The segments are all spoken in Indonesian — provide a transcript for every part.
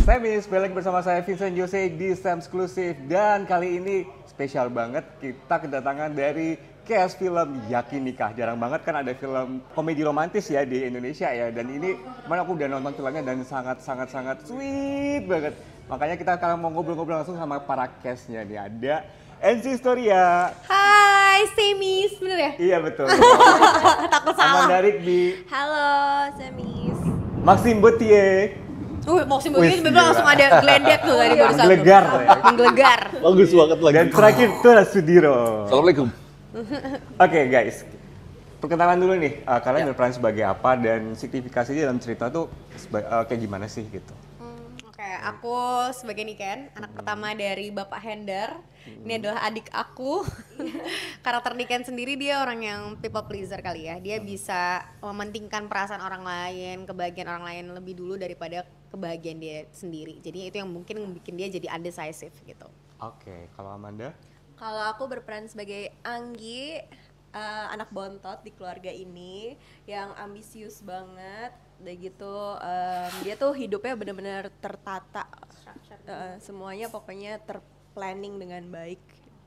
Semis, balik bersama saya Vincent Jose di Samsklusif. Dan kali ini spesial banget, kita kedatangan dari cast film Yakin Nikah. Jarang banget kan ada film komedi romantis ya di Indonesia ya. Dan ini kemarin aku udah nonton filmnya dan sangat sweet banget. Makanya kita akan mau ngobrol-ngobrol langsung sama para castnya nih. Ada NC Storia. Hai, Semis, bener ya? Iya betul. Takut salah. Amanda Rigby. Halo, Semis. Maxime Botier. Maksudnya begini bener langsung ada geledek tuh tadi barusan. Menggelegar ya. Menggelegar. Bagus banget lagi. Dan terakhir itu ada Sudiro. Assalamualaikum. Oke guys, perkenalan dulu nih. Kalian berperan sebagai apa dan signifikasinya dalam cerita tuh kayak gimana sih gitu? Oke, aku sebagai Niken, anak pertama dari Bapak Hendar. Ini adalah adik aku. Karakter Niken sendiri dia orang yang people pleaser kali ya. Dia bisa mementingkan perasaan orang lain, kebahagiaan orang lain lebih dulu daripada kebahagiaan dia sendiri. Jadi itu yang mungkin bikin dia jadi undecisive gitu. Oke, kalau Amanda? Kalau aku berperan sebagai Anggi, anak bontot di keluarga ini yang ambisius banget. Udah gitu dia tuh hidupnya benar-benar tertata, semuanya pokoknya terplanning dengan baik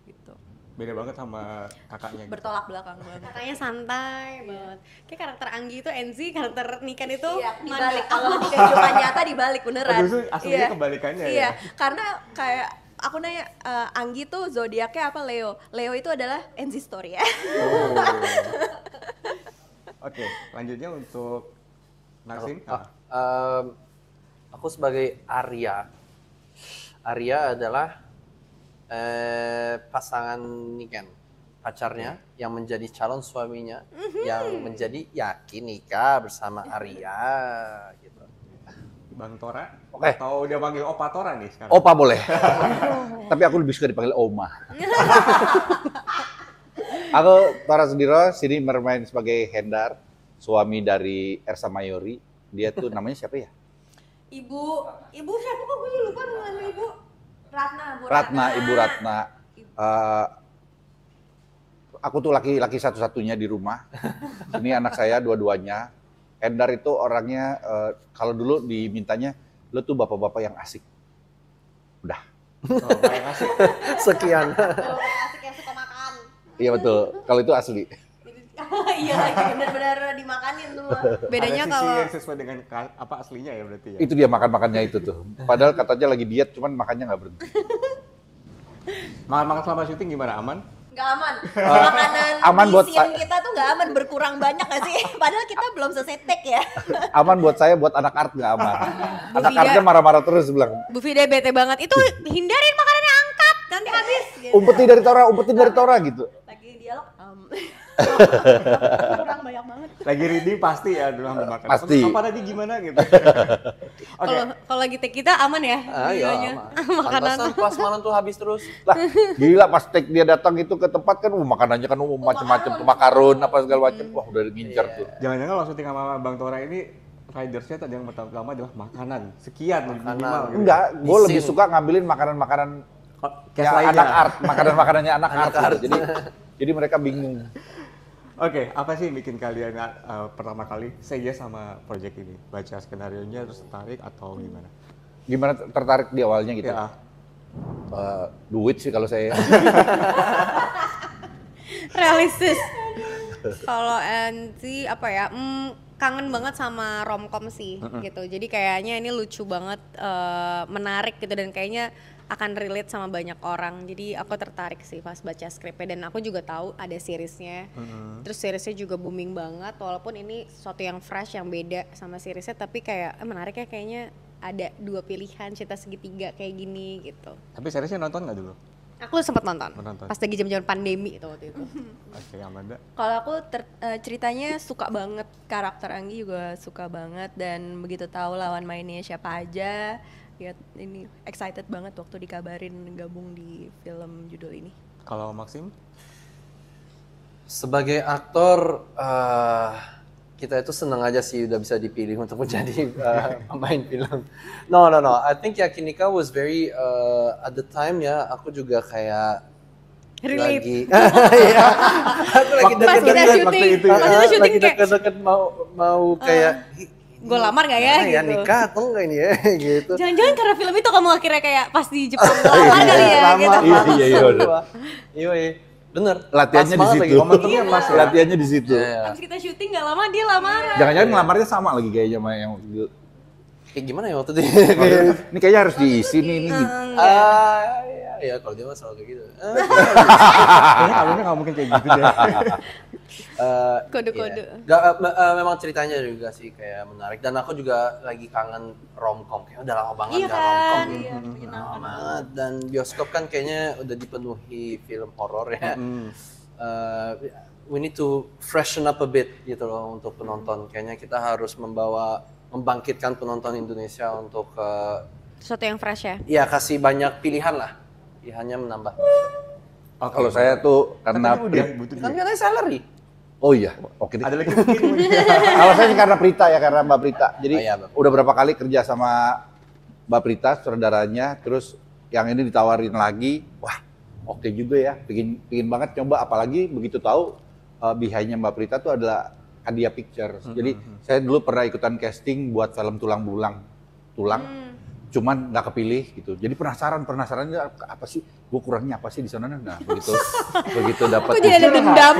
gitu. Beda banget sama kakaknya gitu. Bertolak belakang banget. Katanya santai banget. Kayak karakter Anggi itu NZ, karakter Niken itu Dibalik, kalau di kehidupan nyata dibalik beneran. Justru aslinya kebalikannya ya? Iya, karena kayak aku nanya, Anggi tuh zodiaknya apa? Leo. Leo itu adalah NC Story ya. Oh. Oke, lanjutnya untuk Maxim. Aku sebagai Arya. Arya adalah pasangan Niken, pacarnya yang menjadi calon suaminya, yang menjadi yakin nikah bersama Arya gitu. Bang Tora? Oke. Atau udah panggil Opa Tora nih sekarang? Opa boleh. Tapi aku lebih suka dipanggil Oma. Aku Tora Sudiro, sini bermain sebagai Hendar, suami dari Ersa Mayori. Dia tuh namanya siapa ya? Ibu siapa kok gue lupa nama ibu? Ibu Ratna. Aku tuh laki-laki satu-satunya di rumah. Ini anak saya dua-duanya. Hendar itu orangnya, kalau dulu dimintanya, lo tuh bapak-bapak yang asik. Udah. Oh, yang asik. Sekian. asik yang suka makan. Iya betul, kalau itu asli. Iya lagi benar-benar dimakanin semua. Bedanya Ada sisi kalau yang sesuai dengan apa aslinya ya berarti ya? Itu dia makan-makannya itu tuh. Padahal katanya lagi diet, cuman makannya nggak berhenti. Makan selama syuting gimana? Aman? Nggak aman. Makanan aman di buat scene kita tuh nggak aman, berkurang banyak nggak sih? Padahal kita belum selesai take ya. Aman buat saya, buat anak art nggak aman. Anak Vida. artnya marah-marah terus bilang, Bu Vida bete banget. Itu hindarin makanannya, angkat nanti habis. Gitu. umpetin dari Tora gitu. Lagi dialog, kurang banyak banget. Lagi reading pasti ya dulu ambil makan. Pasti. Apa tadi gimana gitu? Oke. Kalau lagi take kita aman ya? Videonya. Makanan. Pantasan prasmanan tuh habis terus. Lah, gila pas take dia datang itu ke tempat kan, makanannya kan macam-macam tuh, makarun apa segala macam. Wah, udah ngincer tuh. Jangan-jangan kalau syuting sama Bang Tora ini ridersnya tadi yang pertama adalah makanan sekian minimal gitu. Enggak, gue lebih Isin. suka ngambilin makanan-makanan Cast yang lainnya. anak art, makanan-makanannya anak art. Gitu. Jadi mereka bingung. Oke, apa sih yang bikin kalian pertama kali say yes sama project ini? Baca skenarionya terus tertarik atau gimana? Gimana tertarik di awalnya gitu? Ya. Duit sih kalau saya. Realistis. Kalau NC apa ya? Kangen banget sama romcom sih gitu. Jadi kayaknya ini lucu banget, menarik gitu dan kayaknya akan relate sama banyak orang. Jadi aku tertarik sih pas baca skripnya dan aku juga tahu ada seriesnya. Terus seriesnya juga booming banget walaupun ini sesuatu yang fresh, yang beda sama seriesnya, tapi kayak menarik ya, kayaknya ada dua pilihan cerita segitiga kayak gini gitu. Tapi seriesnya nonton nggak dulu? Aku sempat nonton. Menonton. Pas lagi jam-jam pandemi itu waktu itu. Oke, Amanda. Kalau aku ceritanya suka banget, karakter Anggi juga suka banget, dan begitu tahu lawan mainnya siapa aja, ya ini excited banget waktu dikabarin gabung di film judul ini. Kalau Maxim? Sebagai aktor, kita itu senang aja sih udah bisa dipilih untuk menjadi pemain film. No. I think Yakin Nikah was very at the time ya, aku juga kayak Relate. lagi, iya, aku lagi Pas kita deket-deket syuting, waktu itu ya. pas kita syuting lagi kayak deket-deket mau kayak "Ih, gue lamar gak ya Nah, ya gitu. nikah atau enggak ini ya gitu. Jangan-jangan karena film itu kamu akhirnya kayak pas di Jepang lamar kali ya Lama, gitu. Iya. Iya, bener. Latihannya Pas di banget situ. lagi. Momentumnya pas ya. Latihannya di situ. Iya. Habis kita syuting gak lama dia lamaran. Jangan-jangan ngelamarnya sama lagi kayaknya sama yang waktu itu. Kayak gimana ya waktu itu? Kayak, Ini kayaknya harus diisi nih. Ini. iya kalau dia mah selalu kayak gitu. Kayaknya kawinnya nggak mungkin kayak gitu deh. Kode-kode. Memang ceritanya juga sih kayak menarik dan aku juga lagi kangen romcom kayak udah lama banget Iya nggak kan? romcom. Iya, Lama menyenangkan. banget dan bioskop kan kayaknya udah dipenuhi film horor ya. We need to freshen up a bit gitu loh untuk penonton. Kayaknya kita harus membangkitkan penonton Indonesia untuk Sesuatu yang fresh ya. ya kasih banyak pilihan lah. Pilihannya menambah. Kalau saya tuh karena Tapi udah butuh Kan dia. katanya salary. oh iya, oke deh. Ada lagi mungkin. Kalau saya sih karena Prita ya, karena Mbak Prita. Jadi Oh, iya, Mbak. udah berapa kali kerja sama Mbak Prita, saudaranya, terus yang ini ditawarin lagi, wah oke juga ya, pingin banget coba. Apalagi begitu tahu behind-nya Mbak Prita tuh adalah Kadia Pictures. Jadi saya dulu pernah ikutan casting buat film Tulang, cuman nggak kepilih gitu. Jadi penasarannya apa sih? Gue kurangnya apa sih di sana? Nah begitu dapat. Kok jadi ada dendam?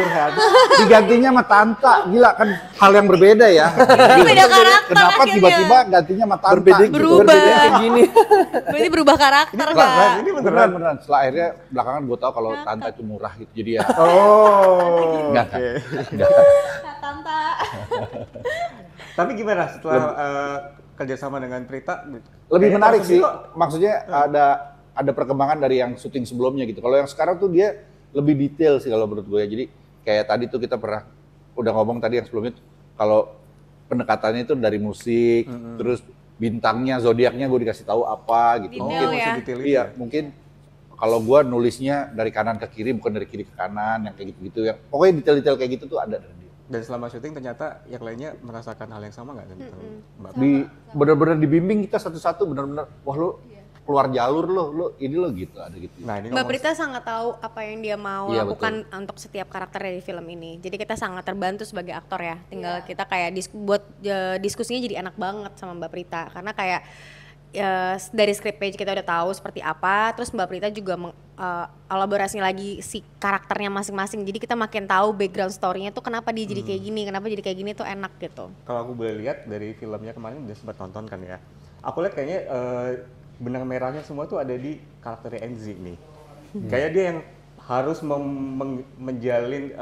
Digantinya sama Tanta, gila kan hal yang berbeda ya. Beda karakter Kenapa akhirnya. tiba-tiba gantinya sama Tanta? Berbeda gitu. Berubah. Berbedanya kayak gini. Berarti berubah karakter Beneran, kan? ini Beneran. Setelah akhirnya belakangan gue tahu kalau Tanta itu murah gitu. Jadi ya Oh, Enggak, oke. Tanta. Tapi gimana setelah kerjasama dengan Prita? lebih Kayaknya menarik pas sih. itu, Maksudnya ada perkembangan dari yang syuting sebelumnya gitu. Kalau yang sekarang tuh dia lebih detail sih kalau menurut gue ya. Jadi kayak tadi tuh kita pernah udah ngomong tadi yang sebelumnya tuh, kalau pendekatannya itu dari musik, terus bintangnya, zodiaknya gue dikasih tahu apa gitu. Detail Mungkin ya. sedetail itu iya, ya? mungkin kalau gue nulisnya dari kanan ke kiri bukan dari kiri ke kanan yang kayak gitu-gitu yang pokoknya detail-detail kayak gitu tuh ada dari dia. Dan selama syuting ternyata yang lainnya merasakan hal yang sama nggak tentang Mbak? Bener-bener dibimbing kita satu-satu bener-bener wah lu keluar jalur lo ini lo gitu ada gitu. Nah ini Mbak ngomong Prita sangat tahu apa yang dia mau Iya, lakukan untuk setiap karakter dari film ini. Jadi kita sangat terbantu sebagai aktor ya. Tinggal kita kayak buat diskusinya jadi enak banget sama Mbak Prita. Karena kayak dari script page kita udah tahu seperti apa. Terus Mbak Prita juga elaborasi lagi si karakternya masing-masing. Jadi kita makin tahu background story-nya tuh kenapa dia jadi kayak gini, kenapa jadi kayak gini tuh enak gitu. kalau aku boleh lihat dari filmnya kemarin udah sempat nonton kan ya. Aku lihat kayaknya benang merahnya semua tuh ada di karakter Enzi nih. Kayak dia yang harus menjalin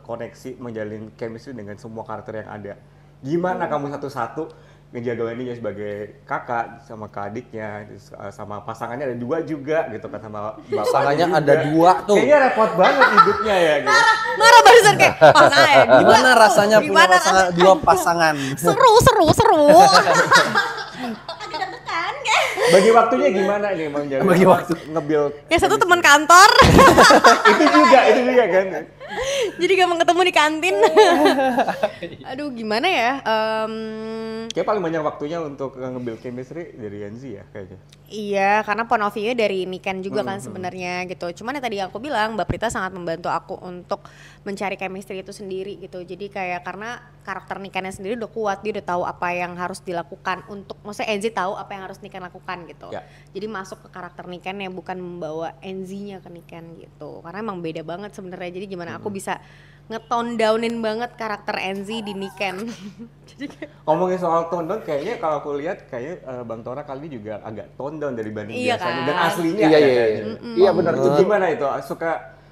koneksi, menjalin chemistry dengan semua karakter yang ada. Gimana kamu satu-satu ngejadwalinnya sebagai kakak sama ke adiknya, sama pasangannya ada dua juga gitu kan, sama bapaknya Pasangannya juga. ada dua tuh. Kayaknya repot banget hidupnya ya gitu. Marah barusan kayak pasangan. Gimana rasanya punya Gimana pasangan, dua pasangan? Seru. Bagi waktunya gimana nih Bang Jawi? Bagi waktu. Nge-build Ya satu teman kantor. itu juga kan. Jadi gampang ketemu di kantin. Aduh gimana ya? Kayak paling banyak waktunya untuk nge-build chemistry dari Enzi ya kayaknya. Iya, karena point of view-nya dari Niken juga kan sebenarnya gitu. Cuman ya tadi aku bilang Mbak Prita sangat membantu aku untuk mencari chemistry itu sendiri gitu. Jadi kayak karena karakter Nikennya sendiri udah kuat, dia udah tahu apa yang harus dilakukan untuk, maksudnya Enzi tahu apa yang harus Niken lakukan gitu. Ya. Jadi masuk ke karakter Niken yang bukan membawa Enzi-nya ke Niken gitu. Karena emang beda banget sebenarnya. Jadi gimana aku bisa nge-tone downin banget karakter Enzi di Niken. Jadi kayak Ngomongin soal tone down, kayaknya kalau aku lihat kayaknya Bang Tora kali ini juga agak tone down dari banding Iya biasanya kan? dan aslinya. Iya, ya, iya, kayaknya. iya. Iya, benar. Itu gimana itu? Suka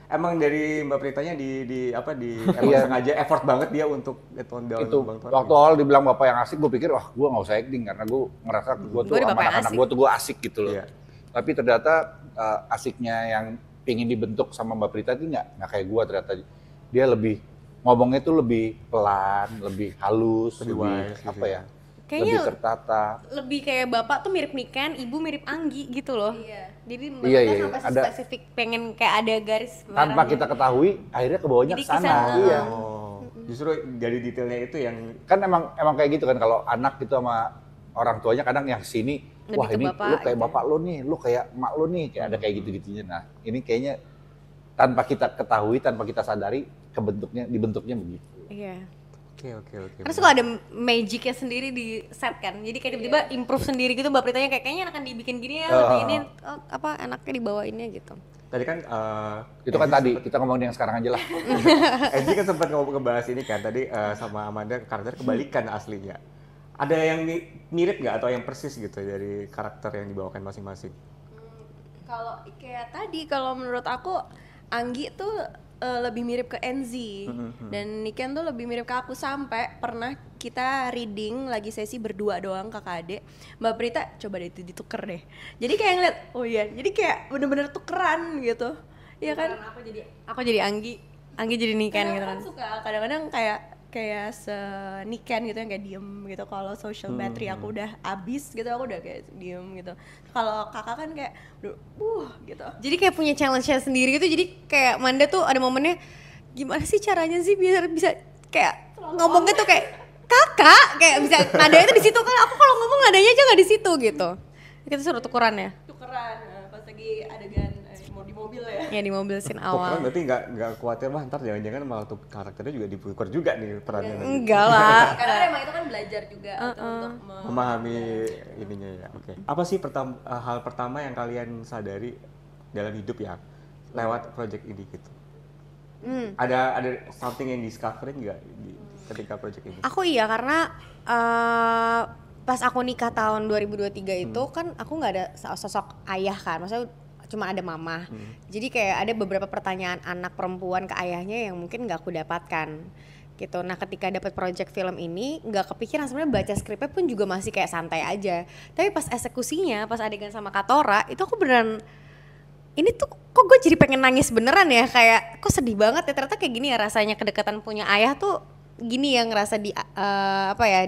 emang dari Mbak Pritanya emang Iya. sengaja effort banget dia untuk tone down Itu Bang Tora. waktu awal dibilang bapak yang asik, gue pikir wah gue nggak usah acting karena gue ngerasa gue tuh Gua di sama bapak yang anak-anak asik. gue tuh gue asik gitu loh. Iya. Tapi ternyata asiknya yang pingin dibentuk sama Mbak Prita itu nggak kayak gue ternyata. Dia lebih ngomongnya tuh lebih pelan, lebih halus, Lebih lebih wise gitu apa ya. ya? Kayaknya lebih tertata. lebih kayak bapak tuh mirip Niken, ibu mirip Anggi gitu loh. Iya. Jadi Iya, mereka iya, sampai ada- spesifik pengen kayak ada garis Tanpa merahnya. kita ketahui, akhirnya kebawanya Jadi ke sana. kesana. Iya. Oh, justru dari detailnya itu yang Kan emang kayak gitu kan kalau anak gitu sama orang tuanya kadang yang sini, Lebih wah ke ini bapak lu kayak gitu. bapak lu nih, lu kayak emak lu nih, kayak ada kayak gitu-gitunya. Nah, ini kayaknya tanpa kita ketahui, tanpa kita sadari dibentuknya begitu. Iya. Oke. Karena suka ada magicnya sendiri di set kan, jadi kayak tiba-tiba improve sendiri gitu. Mbak Pritanya kayaknya akan dibikin gini ya, ini apa enaknya dibawainnya gitu. Tadi kan Itu kan tadi, kita ngomongin yang sekarang aja lah. Enzi kan sempat ngebahas ini kan tadi sama Amanda, karakter kebalikan aslinya. Ada yang mirip nggak atau yang persis gitu dari karakter yang dibawakan masing-masing? Kalau kayak tadi, kalau menurut aku Anggi tuh lebih mirip ke Enzi dan Niken tuh lebih mirip ke aku, sampai pernah kita reading lagi sesi berdua doang kakak adik, Mbak Prita coba deh itu dituker deh, jadi kayak ngeliat oh iya, jadi kayak bener-bener tukeran gitu ya kan. Aku jadi Anggi jadi Niken gitu kan. Suka kadang-kadang kayak seniken gitu yang kayak diem gitu. Kalau social battery aku udah abis gitu, aku udah kayak diem gitu. Kalau kakak kan kayak gitu. Jadi kayak punya challenge-nya sendiri gitu. Jadi kayak Manda tuh ada momennya, gimana sih caranya sih biar bisa kayak ngomongnya tuh kayak kakak, kayak bisa nadanya tuh di situ kan. Aku kalau ngomong nadanya aja nggak di situ gitu. Kita suruh tukeran ya. Tukeran pas lagi adegan mau di mobil ya. Ya di mobil scene Tukeran awal. berarti nggak khawatir lah ntar jangan-jangan malah tuh karakternya juga dipuker juga nih perannya. nanti. Enggak lah. Karena emang itu kan belajar juga untuk Memahami ininya ya. Oke. Apa sih hal pertama yang kalian sadari dalam hidup ya lewat project ini gitu? Ada something yang discovery nggak ketika project ini? Aku iya, karena pas aku nikah tahun 2023 itu kan aku nggak ada sosok ayah kan, maksudnya cuma ada mama. Jadi kayak ada beberapa pertanyaan anak perempuan ke ayahnya yang mungkin nggak aku dapatkan gitu. Nah ketika dapat project film ini nggak kepikiran, sebenarnya baca skripnya pun juga masih kayak santai aja. Tapi pas eksekusinya, pas adegan sama Katora itu aku beneran, ini tuh kok gue jadi pengen nangis beneran ya, kayak kok sedih banget ya ternyata kayak gini ya rasanya kedekatan punya ayah tuh gini yang ngerasa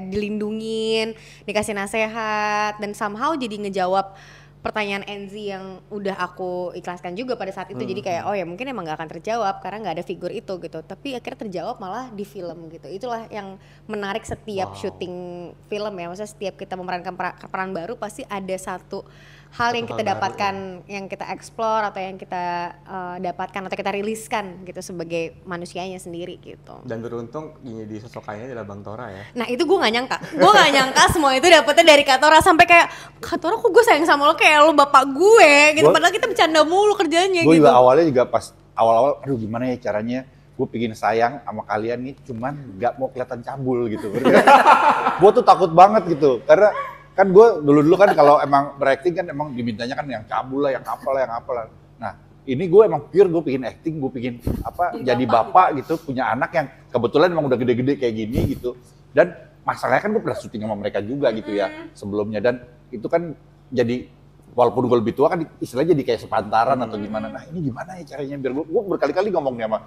dilindungin, dikasih nasihat, dan somehow jadi ngejawab pertanyaan Enzi yang udah aku ikhlaskan juga pada saat itu. Jadi kayak oh ya mungkin emang gak akan terjawab karena gak ada figur itu gitu, tapi akhirnya terjawab malah di film gitu. Itulah yang menarik setiap syuting film ya, maksudnya setiap kita memerankan peran baru pasti ada satu hal yang kita dapatkan, yang kita explore atau yang kita dapatkan atau kita riliskan gitu sebagai manusianya sendiri gitu. Dan beruntung ini di sosokannya adalah Bang Tora ya. Nah itu gue gak nyangka semua itu dapetnya dari Katora, sampai kayak Katora kok gue sayang sama lo kayak lo bapak gue gitu, padahal kita bercanda mulu kerjanya gitu. Gue juga awalnya juga pas awal-awal, aduh gimana ya caranya gue pengen sayang sama kalian nih, cuman gak mau kelihatan cabul gitu. Gue tuh takut banget gitu, karena kan gue dulu kan kalau emang berakting kan emang dimintanya kan yang cabul lah, yang apalah. Nah ini gue emang pure, gue pengen acting, gue pengen jadi bapak gitu, punya anak yang kebetulan emang udah gede-gede kayak gini gitu. Dan masalahnya kan gue pernah syuting sama mereka juga gitu ya sebelumnya, dan itu kan jadi walaupun gue lebih tua kan istilahnya jadi kayak sepantaran atau gimana. Nah ini gimana ya caranya biar gue berkali-kali ngomong nih sama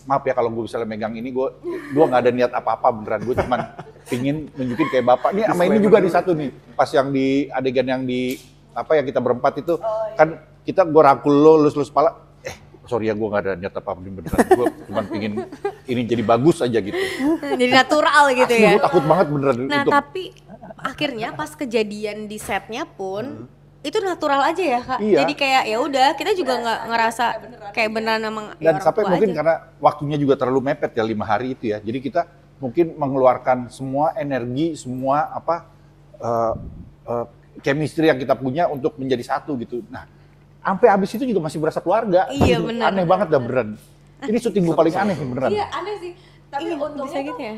maaf ya kalau gue misalnya megang ini, gue nggak ada niat apa-apa beneran, gue cuman pingin nunjukin kayak bapak nih. Sama ini juga di satu nih pas yang di adegan yang di yang kita berempat itu kan kita gue rangkul lo lus kepala, sorry ya gue nggak ada niat apa-apa beneran, gue cuman pingin ini jadi bagus aja gitu. Jadi natural gitu Asli, ya. gue takut banget beneran. Nah tapi akhirnya pas kejadian di setnya pun itu natural aja ya kak. Iya. Jadi kayak ya udah kita juga nggak ngerasa kayak beneran emang ya Dan orang sampai tua mungkin aja. karena waktunya juga terlalu mepet ya 5 hari itu ya, jadi kita mungkin mengeluarkan semua energi, semua chemistry yang kita punya untuk menjadi satu gitu. Nah sampai habis itu juga masih berasa keluarga. Iya, Gitu. benar. Aneh banget dah beneran. Ini syuting gue paling aneh beneran. Iya aneh sih, tapi Iya, untungnya bisa gitu tuh ya?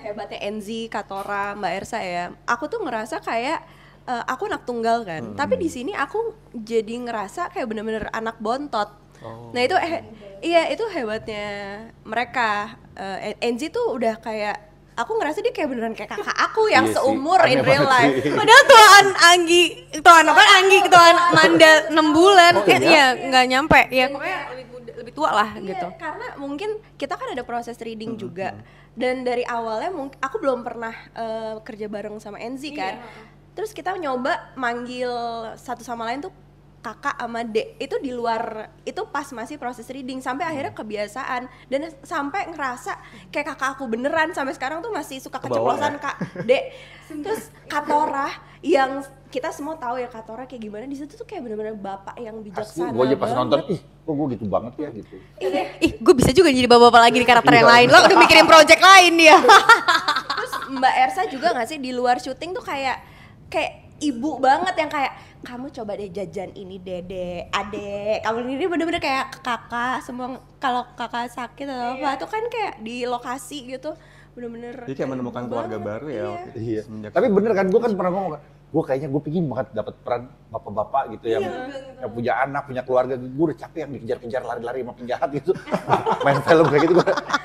hebatnya Enzi, Katora, Mbak Ersa ya. Aku tuh ngerasa kayak aku anak tunggal kan, tapi di sini aku jadi ngerasa kayak bener-bener anak bontot. Nah itu iya itu hebatnya mereka. Enzi tuh udah kayak, aku ngerasa dia kayak beneran kayak kakak aku yang Iya sih, seumur in aneh real banget life. sih. Padahal tuaan Anggi Manda 6 bulan, nggak nyampe, ya pokoknya lebih tua lah gitu. Iya, karena mungkin kita kan ada proses reading juga, dan dari awalnya aku belum pernah kerja bareng sama Enzi kan. Terus kita nyoba manggil satu sama lain tuh kakak sama dek, itu di luar, itu pas masih proses reading, sampai akhirnya kebiasaan dan sampai ngerasa kayak kakak aku beneran. Sampai sekarang tuh masih suka keceplosan kak dek. Terus Katora yang kita semua tahu ya Katora kayak gimana, di situ tuh kayak benar-benar bapak yang Asli, bijaksana gue aja pas banget. nonton, ih kok gue gitu banget ya gitu. Ih, gue bisa juga jadi bapak-bapak lagi di karakter yang lain. Lo udah mikirin project lain dia. Terus Mbak Ersa juga nggak sih di luar syuting tuh kayak ibu banget yang kayak kamu coba deh jajan ini dede, adek, kamu ini bener-bener kayak kakak semua, kalau kakak sakit atau apa tuh kan kayak di lokasi gitu bener-bener. Jadi kayak menemukan keluarga banget. baru ya. Iya. waktu itu, Iya. semenjak- Tapi bener kan, gue kan pernah ngomong, gue kayaknya gue pingin banget dapat peran bapak-bapak gitu yang punya anak, punya keluarga. Gue udah capek yang dikejar-kejar lari-lari sama penjahat gitu. Main film kayak gitu,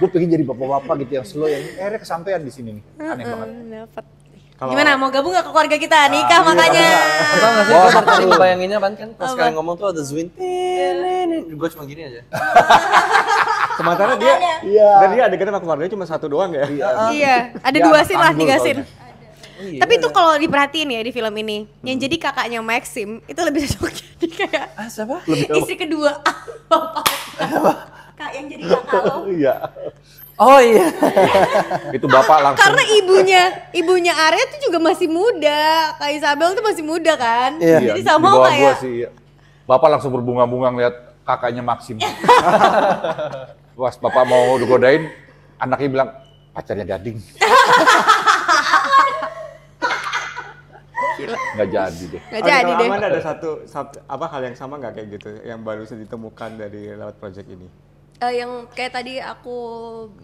gue pengen jadi bapak-bapak gitu yang slow, yang akhirnya kesampean di sini nih. Aneh banget. Dapet. Kalau- Gimana mau gabung gak ke keluarga kita? Nikah makanya. Tau gak sih, Wah, gue tadi seru. ngebayanginnya kan pas Apa? sekali ngomong tuh ada Zwin, gue cuma gini aja. Sementara dia, Iya. dan dia adegan sama keluarganya cuma satu doang ya. Iya, ada Dia 2 anak scene lah, tanggul 3 soalnya. scene. Tapi itu kalau diperhatiin ya di film ini, yang jadi kakaknya Maxim itu lebih cocok jadi kayak Siapa? istri kedua bapak. Kak yang jadi kakak lo. Iya. Oh iya. Itu bapak langsung. Karena ibunya Arya tuh juga masih muda, Kak Isabel tuh masih muda kan. Iya, Jadi di sama bawah kayak gua sih. Iya. Bapak langsung berbunga-bunga ngeliat kakaknya Maxim. Pas bapak mau digodain, anaknya bilang pacarnya Gading. Nggak jadi deh. nggak jadi Kalau deh. Amanda ada apa hal yang sama nggak kayak gitu yang baru saja ditemukan dari lewat project ini? Yang kayak tadi aku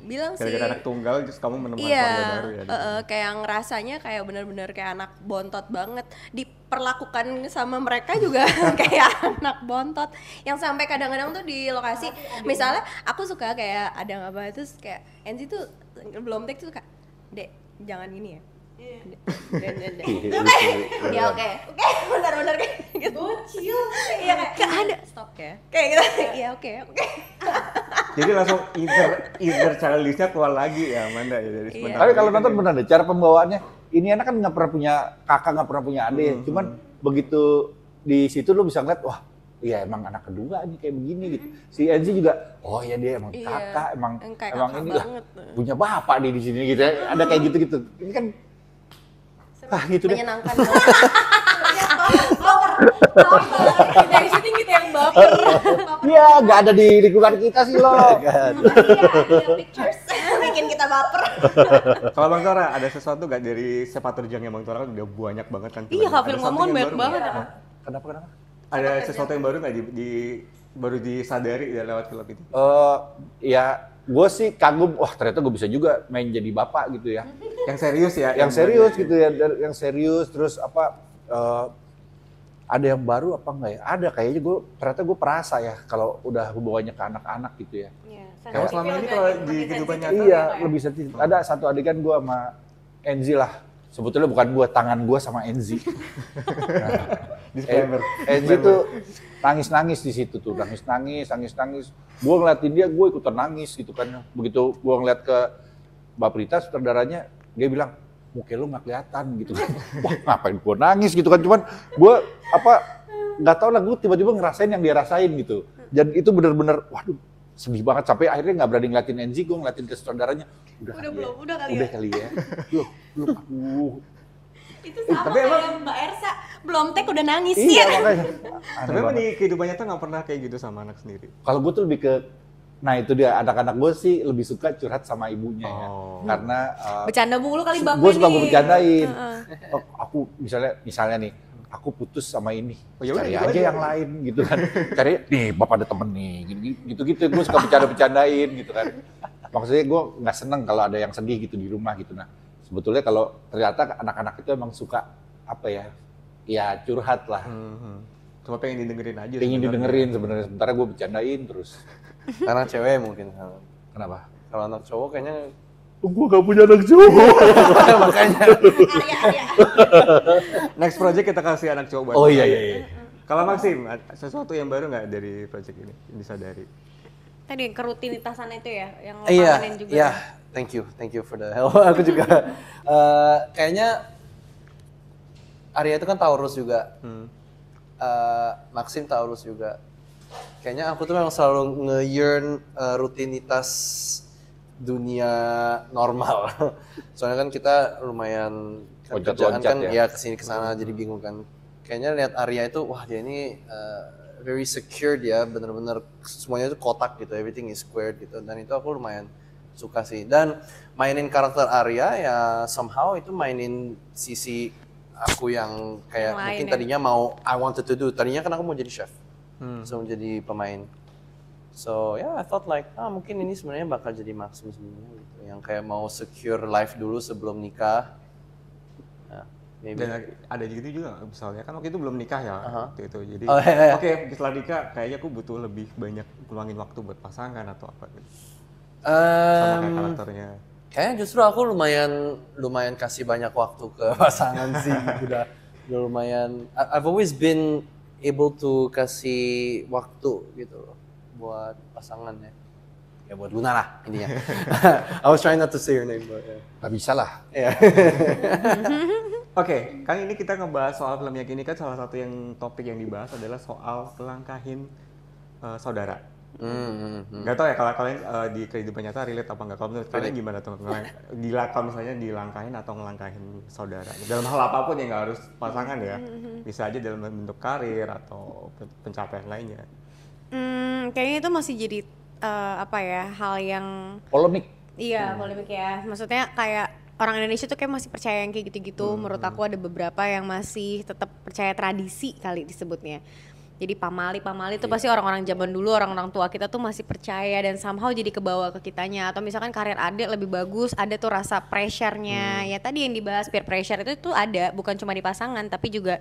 bilang sih. Gara-gara anak tunggal terus kamu menemukan keluarga baru ya. Kayak ngerasanya kayak benar-benar kayak anak bontot banget, diperlakukan sama mereka juga kayak anak bontot, yang sampai kadang-kadang tuh di lokasi, misalnya aku suka kayak ada apa terus kayak Enzi tuh belum take tuh kak, dek jangan gini ya. Dan. Ya oke, benar-benar kayak gitu. Bocil. Iya kayak ada stop ya. Kayak gitu. Iya oke. Jadi langsung inner childish-nya keluar lagi ya Amanda ya dari sebentar. Tapi kalau nonton benar deh, cara pembawaannya, ini anak kan nggak pernah punya kakak, nggak pernah punya adik. Cuman begitu di situ lo bisa ngeliat, wah iya emang anak kedua nih kayak begini gitu. Si Enzi juga, oh iya dia emang Iya, kakak, emang kayak emang kakak ini lah, banget. punya bapak nih di sini gitu ya. Ada kayak gitu-gitu. Ini kan gitu deh. Menyenangkan banget. Dari syuting gitu yang baper. Iya, nggak ada di lingkungan kita sih lo. Pictures bikin kita baper. Kalau Bang Tora ada sesuatu nggak dari sepak terjangnya Bang Tora kan udah banyak banget kan? Iya, filmnya. Kak, Ada film something ngomong yang banyak baru banget. nggak? Kenapa? Ada sesuatu yang baru nggak baru disadari ya lewat film itu? Ya, gue sih kagum. Wah ternyata gue bisa juga main jadi bapak gitu ya. Yang serius ya? Yang serius gitu ya, yang serius terus apa? Ada yang baru apa enggak ya? Ada kayaknya ternyata gue perasa ya kalau udah hubungannya ke anak-anak gitu ya. Karena selama ini kalau di kehidupan nyata Iya, lebih sensitif. Ada satu adegan gue sama Enzi lah. Sebetulnya bukan gue, tangan gue sama Enzi. disclaimer. Enzi tuh nangis-nangis di situ tuh, nangis-nangis. Gue ngeliatin dia, gue ikutan nangis gitu kan. Begitu gue ngeliat ke Mbak Prita, sutradaranya, dia bilang, muka lu nggak kelihatan gitu kan. Wah ngapain gue nangis gitu kan. Cuman gue nggak tau lah, gue tiba-tiba ngerasain yang dia rasain gitu. Dan itu bener-bener, waduh sedih banget. Sampai akhirnya nggak berani ngeliatin Enzi, gue ngeliatin ke sutradaranya. Udah kali ya. Belum, aduh. Itu sama tapi emang- kayak Mbak Ersa, belum take udah nangis Iya ya. makanya. Tapi emang di kehidupan nyata nggak pernah kayak gitu sama anak sendiri? Kalau gue tuh lebih ke, nah itu dia, anak-anak gue sih lebih suka curhat sama ibunya ya. Oh. Karena Bercanda mulu kali bapaknya. gue suka gue bercandain. Oh, aku misalnya nih, aku putus sama ini, Oh, ya udah, cari gitu aja aja. yang lain gitu kan. Cari, nih bapak ada temen nih, gitu-gitu. Gue suka bercandain gitu kan. Maksudnya gue nggak seneng kalau ada yang sedih gitu di rumah gitu. Nah sebetulnya kalau ternyata anak-anak itu emang suka apa ya curhat lah. Cuma pengen didengerin aja. Pengen sebenarnya. didengerin sebenarnya, sementara gue bercandain terus. Karena cewek mungkin. Kenapa? Kalau anak cowok kayaknya Gue gak punya anak cowok. makanya. Next project kita kasih anak cowok. buat Oh kita. iya. Kalau Maxim, sesuatu yang baru nggak dari project ini yang disadari? Tadi yang kerutinitasan itu ya, yang lo Iya, kangenin juga. iya. Thank you for the help. Aku juga kayaknya Arya itu kan Taurus juga. Maxim Taurus juga. Kayaknya aku tuh memang selalu nge-yearn rutinitas dunia normal. Soalnya kan kita lumayan kan kerjaan Loncat-loncat kan ya? ya kesini kesana jadi bingung kan. Kayaknya lihat Arya itu wah dia ini very secure dia, bener-bener semuanya itu kotak gitu, everything is squared gitu. Dan itu aku lumayan suka sih. Dan mainin karakter Arya ya somehow itu mainin sisi aku yang kayak Yang lain mungkin ya. tadinya mau I wanted to do. Tadinya kan aku mau jadi chef. So menjadi pemain. So yeah, I thought like, mungkin ini sebenarnya bakal jadi Maxim sebenarnya gitu. Yang kayak mau secure life dulu sebelum nikah. Nah, maybe. Dan ada gitu juga nggak? Misalnya kan waktu itu belum nikah ya waktu itu. Jadi Oh, iya. oke setelah nikah kayaknya aku butuh lebih banyak luangin waktu buat pasangan atau apa gitu. Sama kayak karakternya. Kayaknya justru aku lumayan kasih banyak waktu ke pasangan sih. Udah lumayan. I've always been able to kasih waktu gitu loh buat pasangan ya. Ya buat Luna lah intinya. I was trying not to say her name but yeah. Nggak bisa lah. Oke, kan ini kita ngebahas soal film Yakini kan salah satu yang topik yang dibahas adalah soal ngelangkahin saudara. Gak tau ya kalau kalian di kehidupan nyata relate apa enggak? Kalau menurut kalian gimana tuh? Kalau misalnya dilangkahin atau ngelangkahin saudara dalam hal apapun yang nggak harus pasangan ya, bisa aja dalam bentuk karir atau pencapaian lainnya. Kayaknya itu masih jadi apa ya, hal yang Polemik. iya polemik ya. Maksudnya kayak orang Indonesia tuh kayak masih percaya yang kayak gitu-gitu. Menurut aku ada beberapa yang masih tetap percaya tradisi kali disebutnya. Jadi pamali itu pasti orang-orang zaman dulu, orang-orang tua kita tuh masih percaya dan somehow jadi kebawa ke kitanya. Atau misalkan karir adik lebih bagus, ada tuh rasa pressure-nya. Ya tadi yang dibahas peer pressure itu ada, bukan cuma di pasangan tapi juga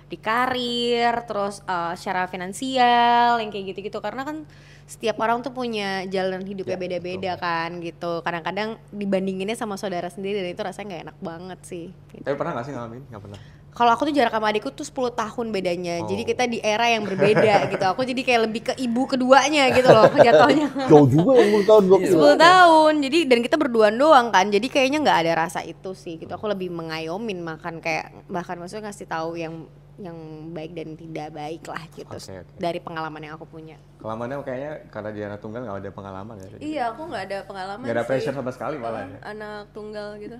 di karir, terus secara finansial yang kayak gitu-gitu. Karena kan setiap orang tuh punya jalan hidupnya beda-beda kan gitu. Kadang-kadang dibandinginnya sama saudara sendiri dan itu rasanya nggak enak banget sih. Gitu. Tapi pernah nggak sih ngalamin? Nggak pernah. Kalau aku tuh jarak sama adikku tuh 10 tahun bedanya. Jadi kita di era yang berbeda gitu. Aku jadi kayak lebih ke ibu keduanya gitu loh jatuhnya. Jauh juga yang 10 tahun 10 tahun. Jadi dan kita berduaan doang kan. Jadi kayaknya nggak ada rasa itu sih gitu. Aku lebih mengayomin makan kayak bahkan maksudnya ngasih tahu yang baik dan tidak baik lah gitu. Oke. Dari pengalaman yang aku punya. Kelamannya kayaknya karena dia anak tunggal nggak ada pengalaman ya. Iya, aku nggak ada pengalaman Nggak ada sih. pressure sama sekali malah ya. Anak tunggal gitu.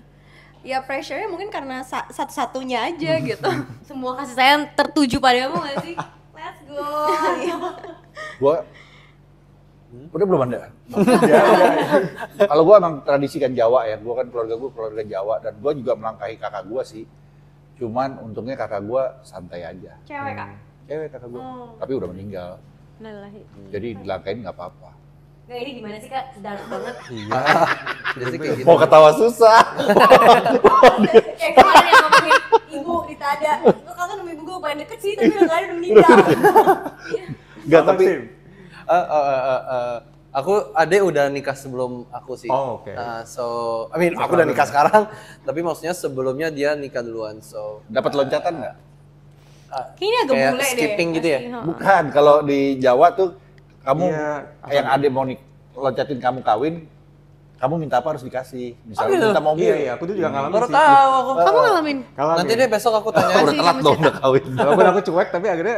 Ya pressure-nya mungkin karena satu-satunya aja gitu. Semua kasih sayang tertuju padamu gak sih? Let's go. Gua udah belum ada. Kalau gua emang tradisi kan Jawa ya. Gua kan keluarga Jawa dan gua juga melangkahi kakak gua sih. Cuman untungnya kakak gua santai aja. Cewek kak? Cewek kakak gua. Tapi udah meninggal. Nalahi. Jadi dilangkahin nggak apa-apa. Nggak, ini gimana sih kak? Dark banget. Jadi kayak gitu. Mau ketawa susah. Kayak kemarin yang ngomongin ibu di Tada. Lu kangen sama ibu gue paling deket sih, tapi udah udah meninggal. Enggak Apa tapi sih? Aku adek udah nikah sebelum aku sih. Oh, oke. So I mean aku udah nikah sekarang, tapi maksudnya sebelumnya dia nikah duluan. So dapat loncatan nggak? Kayaknya agak kayak bule deh. skipping gitu ya? pasti, ha. Bukan, kalau di Jawa tuh kamu Iya, yang adek mau loncatin kamu kawin, kamu minta apa harus dikasih. Misalnya gitu? minta mobil. Iya, aku tuh juga ngalamin Baru sih. tahu aku. Kamu ngalamin? Ngalamin. Nanti deh besok aku tanya. Udah telat dong udah kawin. Walaupun aku cuek tapi akhirnya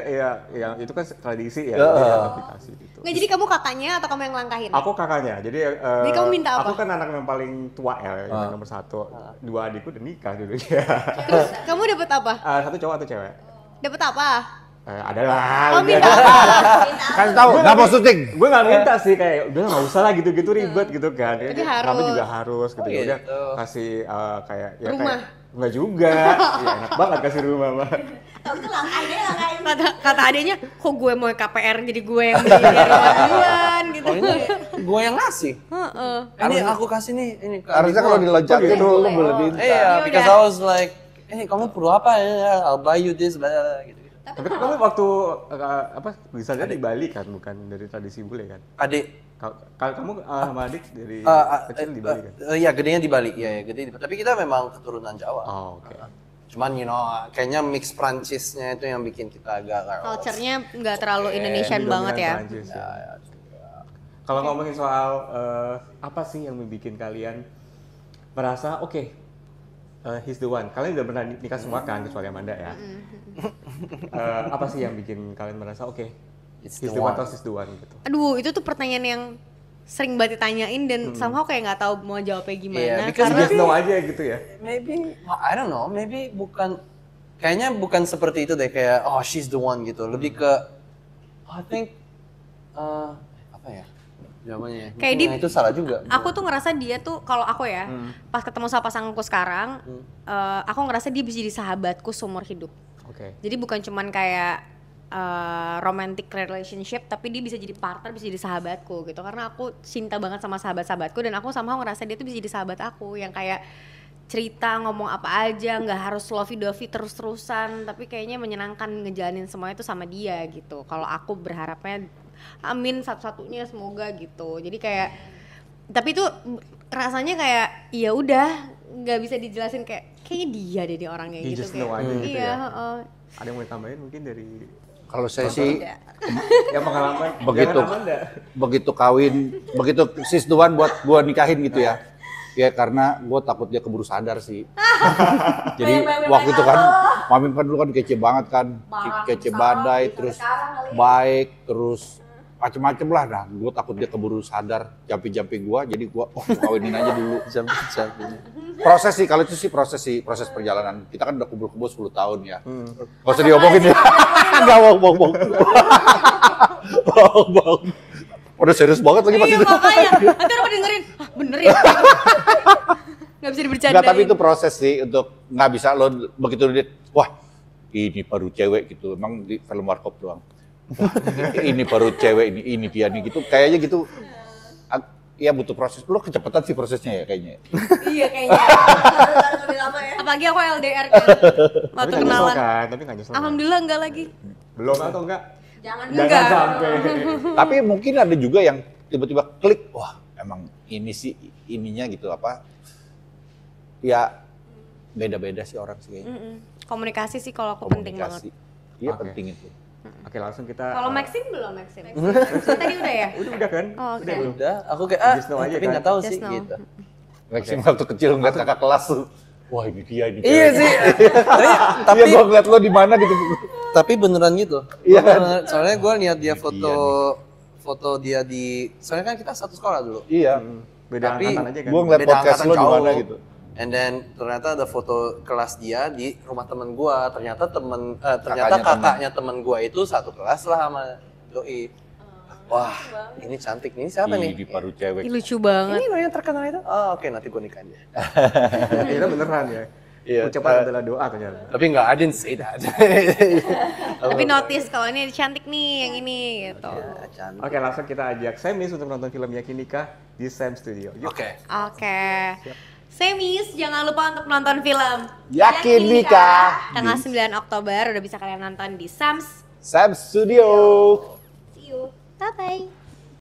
ya itu kan tradisi ya, jadi tetap dikasih gitu. Nggak, jadi kamu kakaknya atau kamu yang langkahin? Aku kakaknya, jadi Jadi kamu minta apa? Aku kan anak yang paling tua ya, yang nomor 1. 2 adikku udah nikah dulu ya. Terus kamu dapet apa? 1 cowok 1 cewek. Dapet apa? Adalah. Oh minta apa? Minta apa? Kan tahu, nggak mau syuting. Gue nggak minta sih, kayak udah nggak usah lah gitu-gitu ribet gitu kan. Tapi Kami harus. juga harus gitu. Oh, Ya udah gitu. kasih kayak ya Rumah. kayak nggak juga. Ya enak banget kasih rumah mah. Kata adanya, kok gue mau KPR jadi gue yang beli rumah duluan gitu. Oh ini gue yang ngasih. Heeh. Ini aku kasih nih ini. ke Harusnya adik kalau gua. diloncatin gitu. lu boleh minta. Iya, Ya because udah. I was like, kamu perlu apa ya? I'll buy you this, bla bla bla, gitu. Tapi kamu waktu bisa lihat di Bali kan, bukan dari tradisi bule kan? Adik, Kalau kamu sama adik dari kecil di Bali kan? Iya, gedenya di Bali. Iya, gede di Bali. Tapi kita memang keturunan Jawa. Oh, oke. Cuman kayaknya mix Prancisnya itu yang bikin kita agak kayak Culture-nya nggak terlalu Indonesian banget ya. Prancis, ya. Kalau ngomongin soal apa sih yang membuat kalian merasa oke, he's the one. Kalian udah pernah nikah semua kan, kecuali Amanda ya. Apa sih yang bikin kalian merasa oke, It's he's the the one one. atau she's the one gitu? Aduh, itu tuh pertanyaan yang sering banget ditanyain dan somehow kayak nggak tahu mau jawabnya gimana. Yeah, because karena Just know aja gitu ya. Maybe, I don't know, maybe kayaknya bukan seperti itu deh, kayak oh she's the one gitu. Lebih ke, I think, apa ya jawabannya? Kayak Nah, itu salah juga. aku tuh ngerasa dia tuh, kalau aku ya, pas ketemu sama pasanganku sekarang, aku ngerasa dia bisa jadi sahabatku seumur hidup. Oke. Jadi bukan cuman kayak romantic relationship, tapi dia bisa jadi partner, bisa jadi sahabatku gitu. Karena aku cinta banget sama sahabat-sahabatku dan aku somehow ngerasa dia tuh bisa jadi sahabat aku yang kayak cerita ngomong apa aja, nggak harus lovey-dovey terus-terusan, tapi kayaknya menyenangkan ngejalanin semuanya itu sama dia gitu. Kalau aku berharapnya, amin satu-satunya semoga gitu. Jadi kayak, tapi itu rasanya kayak ya udah nggak bisa dijelasin kayak dia deh dia orangnya You gitu just kayak. know aja gitu Iya, ya. Ada yang mau tambahin mungkin dari Kalau saya sih yang pengalaman? begitu Jangan Amanda. begitu kawin, begitu sis tuan buat gua nikahin gitu ya. Ya karena gua takut dia keburu sadar sih. Jadi waktu itu kan Mami kan dulu kan kece banget kan, kece badai, terus baik, terus macem-macem lah. Nah, gua takut dia keburu sadar jampi-jampi gua, jadi gua kawinin aja dulu. Jam-jam ini. Proses sih, kalau itu sih proses perjalanan. Kita kan udah kumpul-kumpul 10 tahun ya. Gak usah diomongin ya. Enggak bohong. Bohong. Udah serius banget lagi pasti. Iya makanya, nanti orang pada dengerin, bener ya? Gak bisa dibercandain. Enggak, tapi itu proses sih untuk nggak bisa lo begitu lihat, wah ini baru cewek gitu. Emang di film warkop doang. Wah, ini baru cewek, ini dia nih gitu. Kayaknya gitu. Iya butuh proses. Lo kecepatan sih prosesnya ya kayaknya. Iya kayaknya. Lebih lama ya. Apalagi aku LDR kan, waktu Tapi nggak nyesel kenalan. kan? Tapi nggak nyesel kan? Alhamdulillah enggak lagi. Belum atau enggak? Jangan Enggak. sampai. Tapi mungkin ada juga yang tiba-tiba klik, wah emang ini sih ininya gitu apa? Ya beda-beda sih orang sih kayaknya. Komunikasi sih kalau aku penting banget. Iya Oke. penting itu. Oke, langsung kita. Kalau Maxim belum Maxim? Tadi udah ya? Udah kan? Oh, oke. Udah belum? Udah, aku kayak Just know aja tapi kan? nggak tahu Just sih know. gitu. Maxim waktu kecil ngeliat kakak kelas tuh, wah ini dia ini. Iya cewek. sih. Tapi gua ngeliat lo di mana gitu. Tapi beneran gitu. Iya Gua kan? beneran- soalnya gue lihat dia Ini foto dia di, soalnya kan kita satu sekolah dulu. Iya. Beda Tapi angkatan aja kan? Gua ngeliat Beda podcast angkatan lo di mana cowok. gitu. And then ternyata ada foto kelas dia di rumah temen gua. Ternyata Kakaknya kakaknya temen gua itu satu kelas lah sama doi. Wah, ini cantik nih. Siapa nih? Ini baru cewek. Ih, lucu banget. Ini loh yang terkenal itu. Oh, oke, nanti gua nikahin dia. Itu beneran ya? Iya. Ucapan adalah doa ternyata. Tapi nggak, I didn't say that. Tapi notice kalau ini cantik nih yang ini gitu. Ya, cantik. Oke, langsung kita ajak Semis untuk nonton film Yakin Nikah di Sam Studio. Yuk. Oke. Oke. Semis, jangan lupa untuk nonton film Yakin Nikah tanggal di 9 Oktober udah bisa kalian nonton di Sams. Sam Studio. See you. Bye bye.